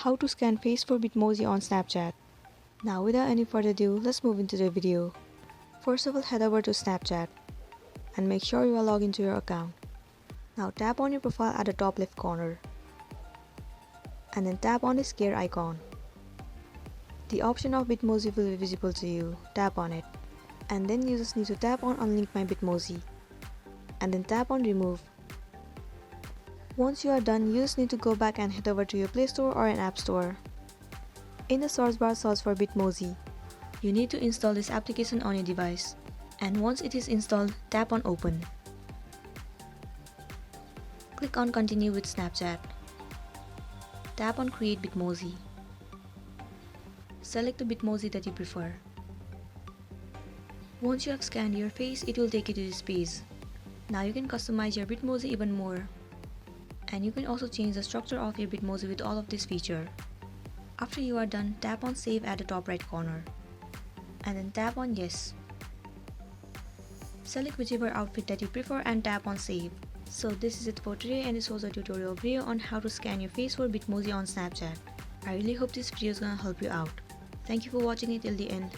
How to scan face for Bitmoji on Snapchat. Now without any further ado, let's move into the video. First of all, head over to Snapchat and make sure you are logged into your account. Now tap on your profile at the top left corner and then tap on this gear icon. The option of Bitmoji will be visible to you. Tap on it and then you just need to tap on unlink my Bitmoji and then tap on remove. Once you are done, you just need to go back and head over to your Play Store or an App Store. In the search bar, search for Bitmoji. You need to install this application on your device, and once it is installed, tap on open. Click on continue with Snapchat. Tap on create Bitmoji. Select the Bitmoji that you prefer. Once you have scanned your face, it will take you to this page. Now you can customize your Bitmoji even more. And you can also change the structure of your Bitmoji with all of this feature. After you are done, tap on save at the top right corner. And then tap on yes. Select whichever outfit that you prefer and tap on save. So this is it for today, and this was a tutorial video on how to scan your face for Bitmoji on Snapchat. I really hope this video is gonna help you out. Thank you for watching it till the end.